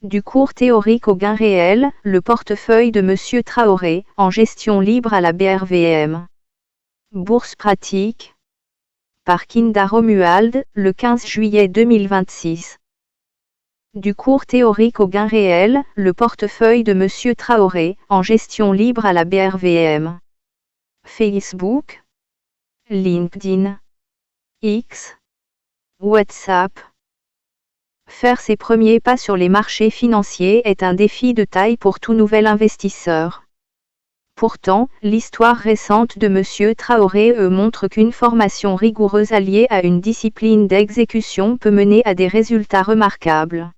Du cours théorique au gain réel, le portefeuille de M. Traoré, en gestion libre à la BRVM. Bourse pratique. Par Kinda Romuald, le 15 juillet 2026. Du cours théorique au gain réel, le portefeuille de M. Traoré, en gestion libre à la BRVM. Facebook, LinkedIn, X, WhatsApp. Faire ses premiers pas sur les marchés financiers est un défi de taille pour tout nouvel investisseur. Pourtant, l'histoire récente de M. Traoré montre qu'une formation rigoureuse alliée à une discipline d'exécution peut mener à des résultats remarquables.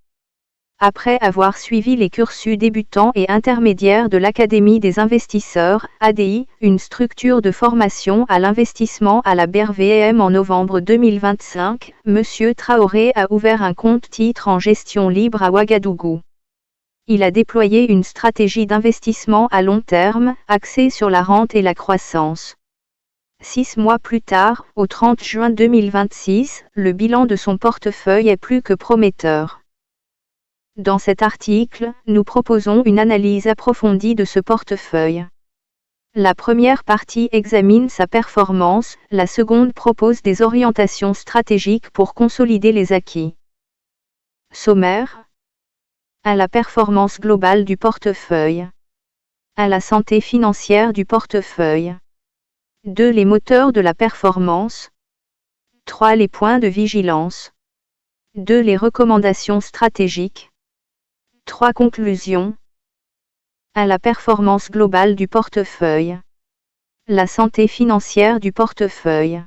Après avoir suivi les cursus débutants et intermédiaires de l'Académie des investisseurs, ADI, une structure de formation à l'investissement à la BRVM en novembre 2025, M. Traoré a ouvert un compte titre en gestion libre à Ouagadougou. Il a déployé une stratégie d'investissement à long terme, axée sur la rente et la croissance. 6 mois plus tard, au 30 juin 2026, le bilan de son portefeuille est plus que prometteur. Dans cet article, nous proposons une analyse approfondie de ce portefeuille. La première partie examine sa performance, la seconde propose des orientations stratégiques pour consolider les acquis. Sommaire. 1. La performance globale du portefeuille. 1. La santé financière du portefeuille. 2. Les moteurs de la performance. 3. Les points de vigilance. 2. Les recommandations stratégiques. 3. Conclusions. 1. La performance globale du portefeuille. La santé financière du portefeuille.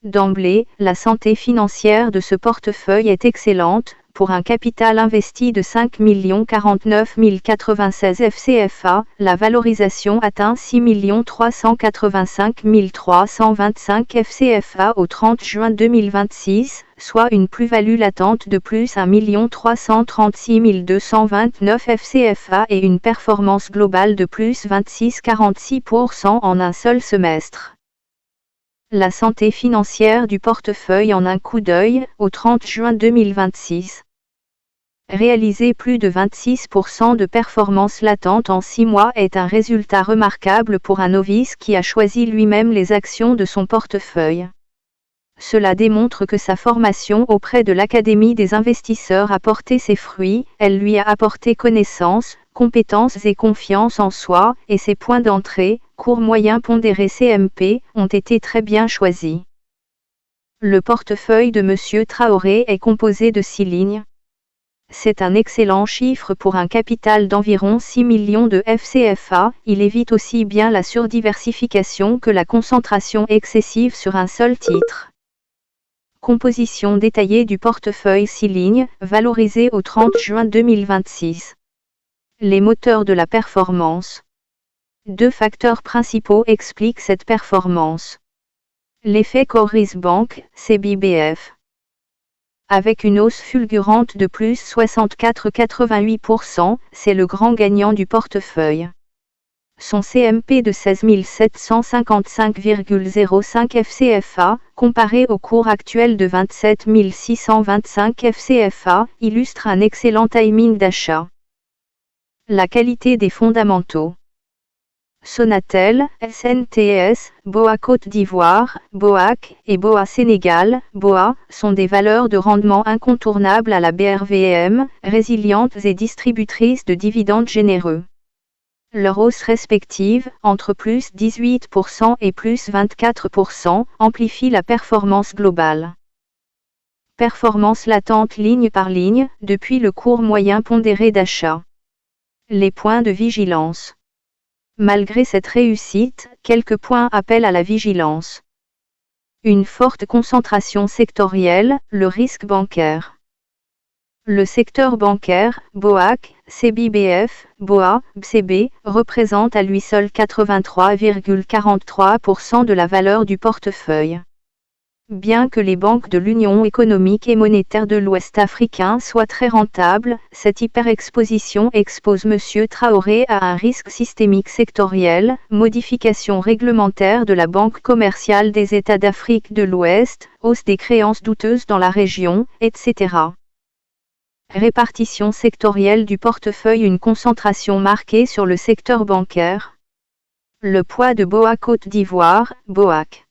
D'emblée, la santé financière de ce portefeuille est excellente, pour un capital investi de 5 049 096 FCFA, la valorisation atteint 6 385 325 FCFA au 30 juin 2026, soit une plus-value latente de plus 1 336 229 FCFA et une performance globale de plus 26,46% en un seul semestre. La santé financière du portefeuille en un coup d'œil, au 30 juin 2026. Réaliser plus de 26% de performance latente en 6 mois est un résultat remarquable pour un novice qui a choisi lui-même les actions de son portefeuille. Cela démontre que sa formation auprès de l'Académie des investisseurs a porté ses fruits, elle lui a apporté connaissances, compétences et confiance en soi, et ses points d'entrée, court moyen pondéré CMP, ont été très bien choisis. Le portefeuille de M. Traoré est composé de 6 lignes. C'est un excellent chiffre pour un capital d'environ 6 millions de FCFA, il évite aussi bien la surdiversification que la concentration excessive sur un seul titre. Composition détaillée du portefeuille 6 lignes, valorisé au 30 juin 2026. Les moteurs de la performance. 2 facteurs principaux expliquent cette performance. L'effet Coris Bank, CBBF. Avec une hausse fulgurante de plus 64,88%, c'est le grand gagnant du portefeuille. Son CMP de 16 755,05 FCFA, comparé au cours actuel de 27 625 FCFA, illustre un excellent timing d'achat. La qualité des fondamentaux. Sonatel, SNTS, BOA Côte d'Ivoire, BOAC et BOA Sénégal, BOA, sont des valeurs de rendement incontournables à la BRVM, résilientes et distributrices de dividendes généreux. Leur hausse respective, entre plus 18% et plus 24%, amplifie la performance globale. Performance latente ligne par ligne, depuis le cours moyen pondéré d'achat. Les points de vigilance. Malgré cette réussite, quelques points appellent à la vigilance. Une forte concentration sectorielle, le risque bancaire. Le secteur bancaire, BOAC, CBBF, BOA, BCB, représente à lui seul 83,43% de la valeur du portefeuille. Bien que les banques de l'Union économique et monétaire de l'Ouest africain soient très rentables, cette hyperexposition expose M. Traoré à un risque systémique sectoriel, modification réglementaire de la Banque commerciale des États d'Afrique de l'Ouest, hausse des créances douteuses dans la région, etc. Répartition sectorielle du portefeuille. Une concentration marquée sur le secteur bancaire. Le poids de BOA Côte d'Ivoire, BOAC.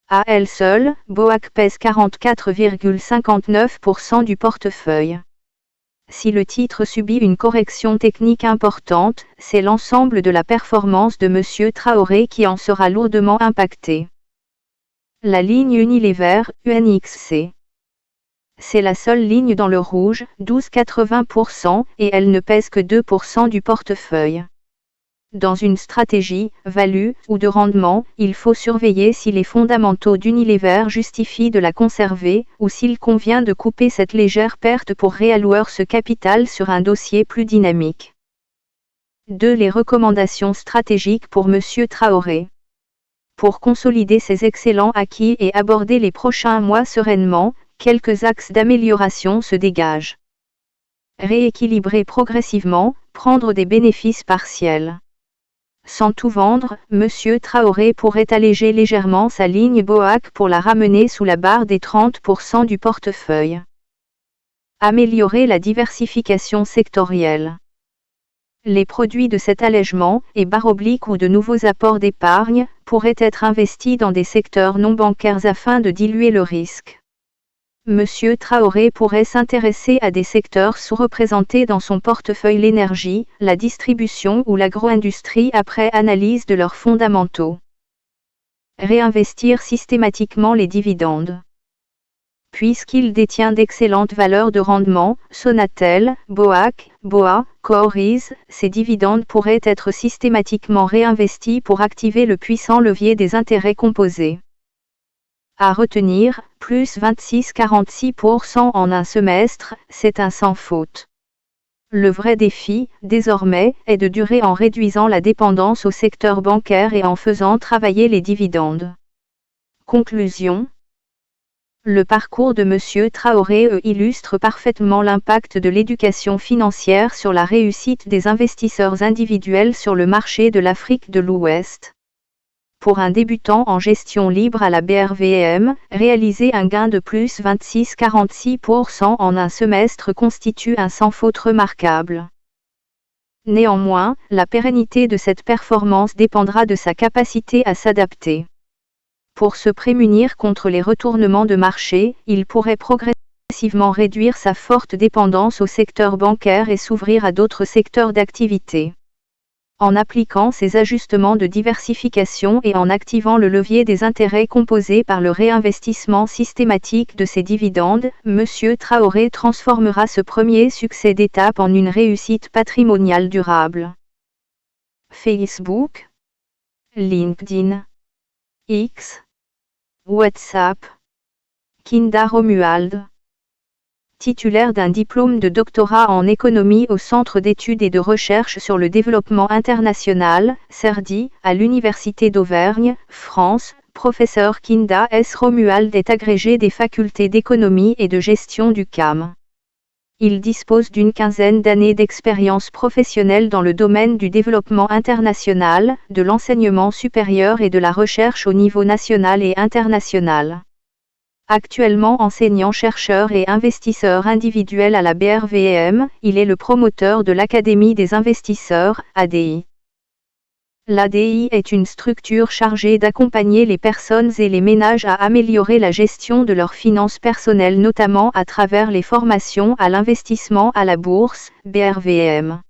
À elle seule, BOAC pèse 44,59% du portefeuille. Si le titre subit une correction technique importante, c'est l'ensemble de la performance de M. Traoré qui en sera lourdement impacté. La ligne Unilever, UNXC. C'est la seule ligne dans le rouge, 12,80%, et elle ne pèse que 2% du portefeuille. Dans une stratégie, value, ou de rendement, il faut surveiller si les fondamentaux d'Unilever justifient de la conserver, ou s'il convient de couper cette légère perte pour réallouer ce capital sur un dossier plus dynamique. 2. Les recommandations stratégiques pour M. Traoré. Pour consolider ses excellents acquis et aborder les prochains mois sereinement, quelques axes d'amélioration se dégagent. Rééquilibrer progressivement, prendre des bénéfices partiels. Sans tout vendre, M. Traoré pourrait alléger légèrement sa ligne BOAC pour la ramener sous la barre des 30% du portefeuille. Améliorer la diversification sectorielle. Les produits de cet allègement, et / ou de nouveaux apports d'épargne, pourraient être investis dans des secteurs non bancaires afin de diluer le risque. M. Traoré pourrait s'intéresser à des secteurs sous-représentés dans son portefeuille: l'énergie, la distribution ou l'agro-industrie après analyse de leurs fondamentaux. Réinvestir systématiquement les dividendes. Puisqu'il détient d'excellentes valeurs de rendement, Sonatel, BOAC, BOA, Cooris, ces dividendes pourraient être systématiquement réinvestis pour activer le puissant levier des intérêts composés. À retenir, plus 26,46% en un semestre, c'est un sans faute. Le vrai défi, désormais, est de durer en réduisant la dépendance au secteur bancaire et en faisant travailler les dividendes. Conclusion. Le parcours de M. Traoré illustre parfaitement l'impact de l'éducation financière sur la réussite des investisseurs individuels sur le marché de l'Afrique de l'Ouest. Pour un débutant en gestion libre à la BRVM, réaliser un gain de plus 26,46% en un semestre constitue un sans faute remarquable. Néanmoins, la pérennité de cette performance dépendra de sa capacité à s'adapter. Pour se prémunir contre les retournements de marché, il pourrait progressivement réduire sa forte dépendance au secteur bancaire et s'ouvrir à d'autres secteurs d'activité. En appliquant ces ajustements de diversification et en activant le levier des intérêts composés par le réinvestissement systématique de ses dividendes, M. Traoré transformera ce premier succès d'étape en une réussite patrimoniale durable. Facebook, LinkedIn, X, WhatsApp. Kinda Romuald. Titulaire d'un diplôme de doctorat en économie au Centre d'études et de recherche sur le développement international, CERDI, à l'Université d'Auvergne, France, professeur Kinda S. Romuald est agrégé des facultés d'économie et de gestion du CAM. Il dispose d'une quinzaine d'années d'expérience professionnelle dans le domaine du développement international, de l'enseignement supérieur et de la recherche au niveau national et international. Actuellement enseignant-chercheur et investisseur individuel à la BRVM, il est le promoteur de l'Académie des investisseurs, ADI. L'ADI est une structure chargée d'accompagner les personnes et les ménages à améliorer la gestion de leurs finances personnelles, notamment à travers les formations à l'investissement à la bourse, BRVM.